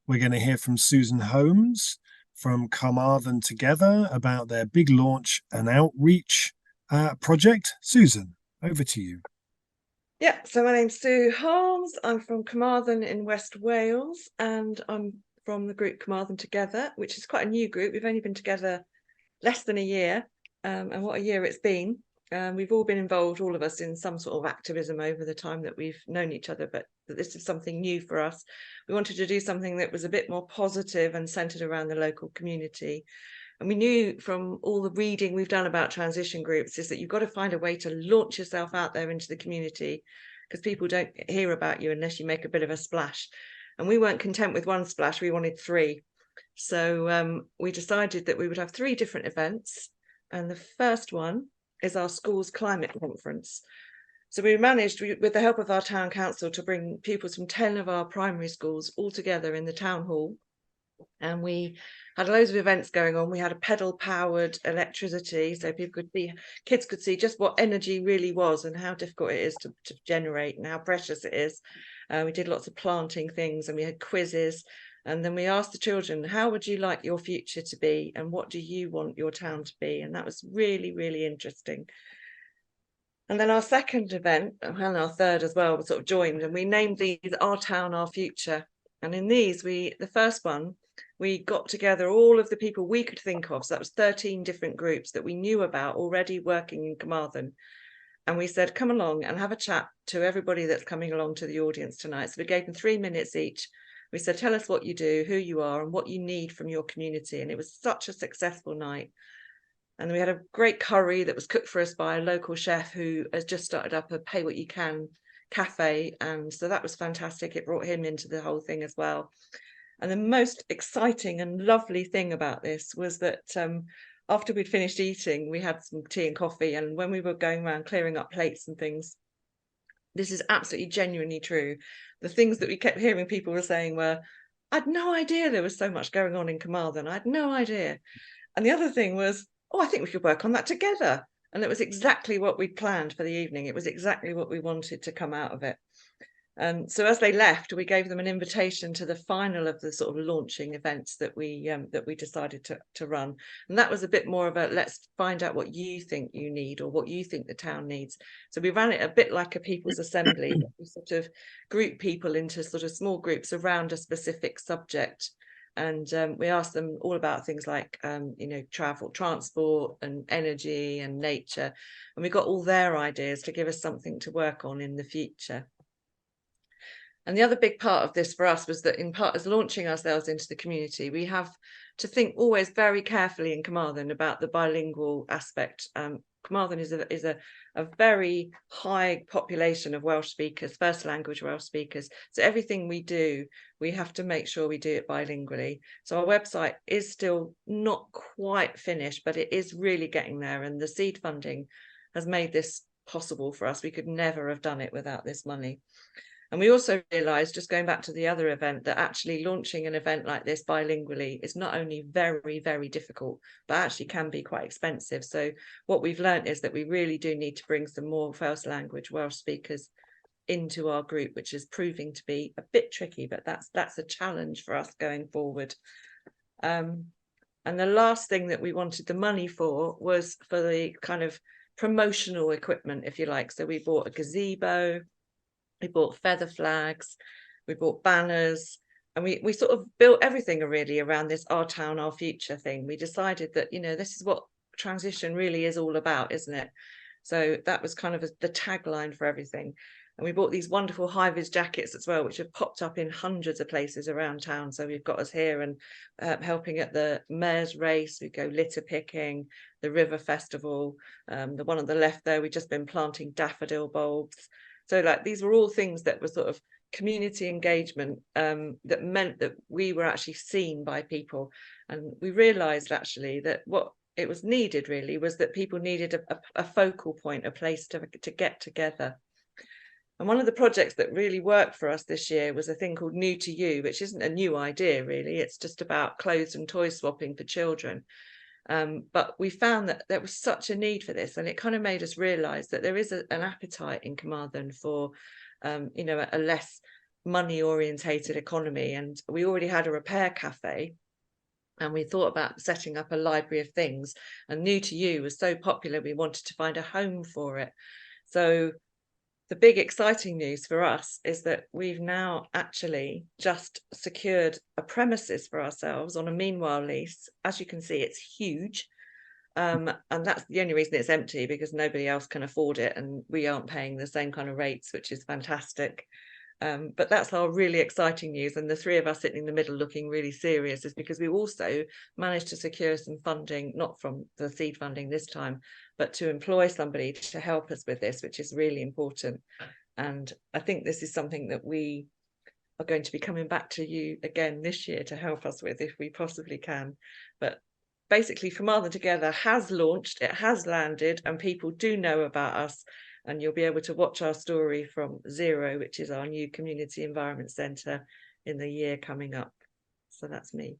We're going to hear from Susan Holmes from Carmarthen Together about their big launch and outreach project. Susan, over to you. Yeah, so my name's Sue Holmes. I'm from Carmarthen in West Wales, and I'm from the group Carmarthen Together, which is quite a new group. We've only been together less than a year, and what a year it's been. We've all been involved, all of us, in some sort of activism over the time that we've known each other, but this is something new for us. We wanted to do something that was a bit more positive and centred around the local community. And we knew from all the reading we've done about transition groups is that you've got to find a way to launch yourself out there into the community, because people don't hear about you unless you make a bit of a splash. And we weren't content with one splash, we wanted three. So we decided that we would have three different events. And the first one is our school's climate conference. So we managed, with the help of our town council, to bring pupils from 10 of our primary schools all together in the town hall. And we had loads of events going on. We had a pedal powered electricity, so kids could see just what energy really was and how difficult it is to generate and how precious it is. We did lots of planting things, and we had quizzes. And then we asked the children, how would you like your future to be? And what do you want your town to be? And that was really, really interesting. And then our second event, and our third as well, was sort of joined, and we named these Our Town, Our Future. And in these, the first one, we got together all of the people we could think of. So that was 13 different groups that we knew about already working in Carmarthen. And we said, come along and have a chat to everybody that's coming along to the audience tonight. So we gave them 3 minutes each. We said, tell us what you do, who you are, and what you need from your community. And it was such a successful night. And we had a great curry that was cooked for us by a local chef who has just started up a pay what you can cafe. And so that was fantastic. It brought him into the whole thing as well. And the most exciting and lovely thing about this was that after we'd finished eating, we had some tea and coffee. And when we were going around clearing up plates and things, this is absolutely genuinely true. The things that we kept hearing people were saying were, I had no idea there was so much going on in Carmarthen. I had no idea. And the other thing was, oh, I think we could work on that together. And it was exactly what we'd planned for the evening. It was exactly what we wanted to come out of it. So as they left, we gave them an invitation to the final of the sort of launching events that we decided to run. And that was a bit more of a, let's find out what you think you need or what you think the town needs. So we ran it a bit like a people's assembly. We sort of group people into sort of small groups around a specific subject. And we asked them all about things like, travel, transport and energy and nature. And we got all their ideas to give us something to work on in the future. And the other big part of this for us was that, in part, as launching ourselves into the community, we have to think always very carefully in Carmarthen about the bilingual aspect. Carmarthen is a very high population of Welsh speakers, first language Welsh speakers. So everything we do, we have to make sure we do it bilingually. So our website is still not quite finished, but it is really getting there. And the seed funding has made this possible for us. We could never have done it without this money. And we also realised, just going back to the other event, that actually launching an event like this bilingually is not only very, very difficult, but actually can be quite expensive. So what we've learned is that we really do need to bring some more first language Welsh speakers into our group, which is proving to be a bit tricky, but that's a challenge for us going forward. And the last thing that we wanted the money for was for the kind of promotional equipment, if you like. So we bought a gazebo, we bought feather flags, we bought banners, and we sort of built everything really around this Our Town, Our Future thing. We decided that, this is what transition really is all about, isn't it? So that was kind of the tagline for everything. And we bought these wonderful high-vis jackets as well, which have popped up in hundreds of places around town. So we've got us here and helping at the mayor's race. We go litter picking, the river festival, the one on the left there, we've just been planting daffodil bulbs. So these were all things that were sort of community engagement that meant that we were actually seen by people. And we realised actually that what it was needed really was that people needed a focal point, a place to get together. And one of the projects that really worked for us this year was a thing called New to You, which isn't a new idea really. It's just about clothes and toy swapping for children. But we found that there was such a need for this, and it kind of made us realise that there is an appetite in Carmarthen for, a less money orientated economy, and we already had a repair cafe, and we thought about setting up a library of things, and New to You was so popular we wanted to find a home for it. So the big exciting news for us is that we've now actually just secured a premises for ourselves on a meanwhile lease. As you can see, it's huge. And that's the only reason it's empty, because nobody else can afford it and we aren't paying the same kind of rates, which is fantastic. But that's our really exciting news, and the three of us sitting in the middle looking really serious is because we also managed to secure some funding, not from the seed funding this time, but to employ somebody to help us with this, which is really important. And I think this is something that we are going to be coming back to you again this year to help us with if we possibly can. But basically, Carmarthen Together has launched, it has landed, and people do know about us. And you'll be able to watch our story from Zero, which is our new community environment centre, in the year coming up. So that's me.